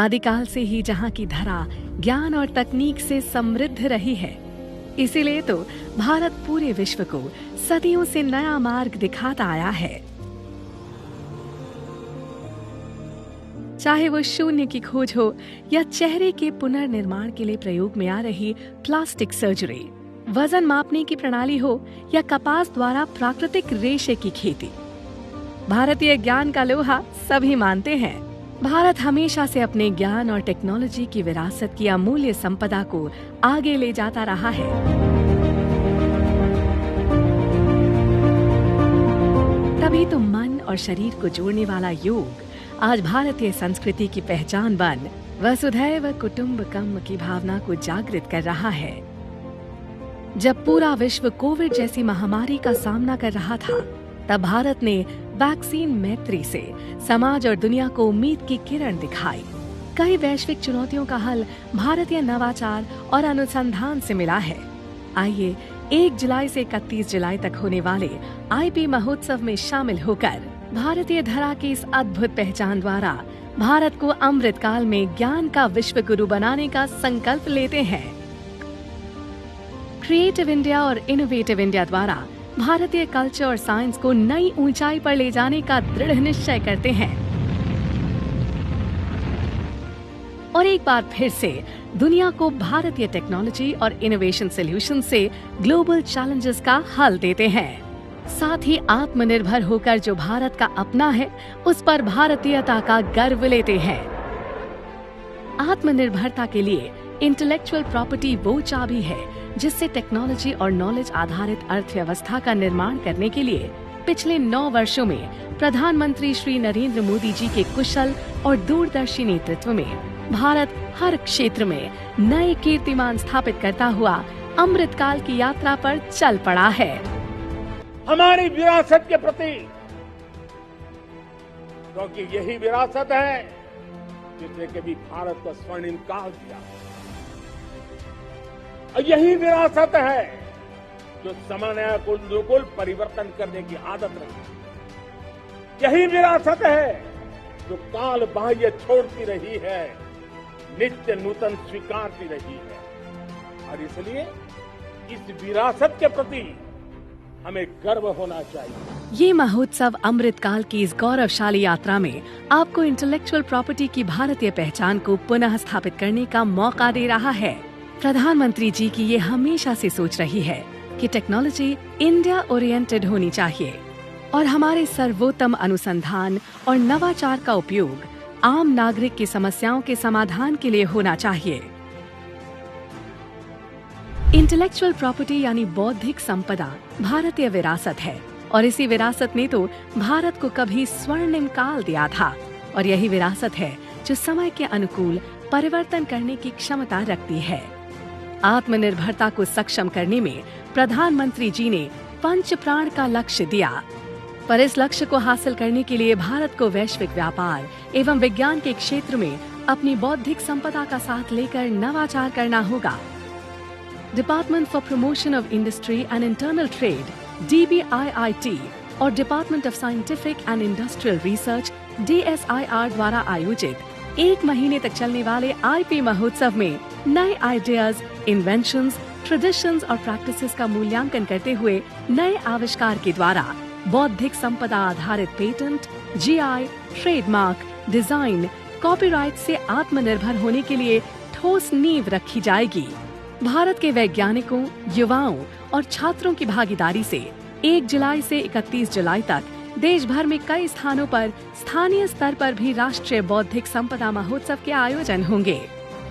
आदिकाल से ही जहाँ की धरा ज्ञान और तकनीक से समृद्ध रही है, इसीलिए तो भारत पूरे विश्व को सदियों से नया मार्ग दिखाता आया है। चाहे वो शून्य की खोज हो या चेहरे के पुनर्निर्माण के लिए प्रयोग में आ रही प्लास्टिक सर्जरी, वजन मापने की प्रणाली हो या कपास द्वारा प्राकृतिक रेशे की खेती, भारतीय ज्ञान का लोहा सभी मानते हैं। भारत हमेशा से अपने ज्ञान और टेक्नोलॉजी की विरासत की अमूल्य संपदा को आगे ले जाता रहा है। तभी तो मन और शरीर को जोड़ने वाला योग आज भारतीय संस्कृति की पहचान बन वसुधैव कुटुंबकम की भावना को जागृत कर रहा है। जब पूरा विश्व कोविड जैसी महामारी का सामना कर रहा था, तब भारत ने वैक्सीन मैत्री से समाज और दुनिया को उम्मीद की किरण दिखाई। कई वैश्विक चुनौतियों का हल भारतीय नवाचार और अनुसंधान से मिला है। आइए 1 जुलाई से 31 जुलाई तक होने वाले आईपी महोत्सव में शामिल होकर भारतीय धरा की इस अद्भुत पहचान द्वारा भारत को अमृत काल में ज्ञान का विश्व गुरु बनाने का संकल्प लेते हैं। क्रिएटिव इंडिया और इनोवेटिव इंडिया द्वारा भारतीय कल्चर और साइंस को नई ऊंचाई पर ले जाने का दृढ़ निश्चय करते हैं और एक बार फिर से दुनिया को भारतीय टेक्नोलॉजी और इनोवेशन सॉल्यूशन से ग्लोबल चैलेंजेस का हल देते हैं। साथ ही आत्मनिर्भर होकर जो भारत का अपना है, उस पर भारतीयता का गर्व लेते हैं। आत्मनिर्भरता के लिए इंटेलेक्चुअल प्रॉपर्टी वो चाबी है जिससे टेक्नोलॉजी और नॉलेज आधारित अर्थव्यवस्था का निर्माण करने के लिए पिछले 9 वर्षों में प्रधानमंत्री श्री नरेंद्र मोदी जी के कुशल और दूरदर्शी नेतृत्व में भारत हर क्षेत्र में नए कीर्तिमान स्थापित करता हुआ अमृतकाल की यात्रा पर चल पड़ा है। हमारी विरासत के प्रति, क्योंकि यही विरासत है जिसने कभी भारत को स्वर्णिम काल दिया, और यही विरासत है जो समय को अनुकूल परिवर्तन करने की आदत रखी। यही विरासत है जो काल बाह्य छोड़ती रही है, नित्य नूतन स्वीकारती रही है। और इसलिए इस विरासत के प्रति हमें गर्व होना चाहिए। ये महोत्सव अमृतकाल की इस गौरवशाली यात्रा में आपको इंटेलेक्चुअल प्रॉपर्टी की भारतीय पहचान को पुनः स्थापित करने का मौका दे रहा है। प्रधानमंत्री जी की ये हमेशा से सोच रही है कि टेक्नोलॉजी इंडिया ओरिएंटेड होनी चाहिए और हमारे सर्वोत्तम अनुसंधान और नवाचार का उपयोग आम नागरिक की समस्याओं के समाधान के लिए होना चाहिए। इंटेलेक्चुअल प्रॉपर्टी यानी बौद्धिक संपदा भारतीय विरासत है और इसी विरासत ने तो भारत को कभी स्वर्णिम काल दिया था और यही विरासत है जो समय के अनुकूल परिवर्तन करने की क्षमता रखती है। आत्मनिर्भरता को सक्षम करने में प्रधानमंत्री जी ने 5 प्राण का लक्ष्य दिया, पर इस लक्ष्य को हासिल करने के लिए भारत को वैश्विक व्यापार एवं विज्ञान के क्षेत्र में अपनी बौद्धिक संपदा का साथ लेकर नवाचार करना होगा। Department for promotion of industry and internal trade DBIIT और department of scientific and industrial research DSIR द्वारा आयोजित 1 महीने तक चलने वाले आईपी महोत्सव में नए आइडियाज, इन्वेंशंस, ट्रेडिशंस और प्रैक्टिसेस का मूल्यांकन करते हुए नए आविष्कार के द्वारा बौद्धिक संपदा आधारित patent, GI, trademark, design, copyright से आत्मनिर्भर होने के लिए ठोस नींव रखी जाएगी। भारत के वैज्ञानिकों, युवाओं और छात्रों की भागीदारी से 1 जुलाई से 31 जुलाई तक देश भर में कई स्थानों पर स्थानीय स्तर पर भी राष्ट्रीय बौद्धिक संपदा महोत्सव के आयोजन होंगे।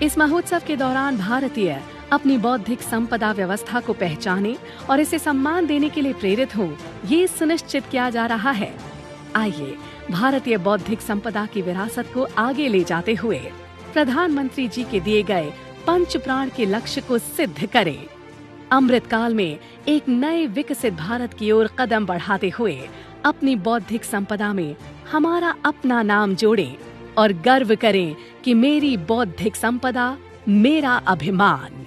इस महोत्सव के दौरान भारतीय अपनी बौद्धिक संपदा व्यवस्था को पहचाने और इसे सम्मान देने के लिए प्रेरित हों, ये सुनिश्चित किया जा रहा है। आइए भारतीय बौद्धिक संपदा की विरासत को आगे ले जाते हुए प्रधानमंत्री जी के दिए गए 5 प्राण के लक्ष्य को सिद्ध करें। अमृतकाल में एक नए विकसित भारत की ओर कदम बढ़ाते हुए अपनी बौद्धिक संपदा में हमारा अपना नाम जोड़ें और गर्व करें कि मेरी बौद्धिक संपदा मेरा अभिमान।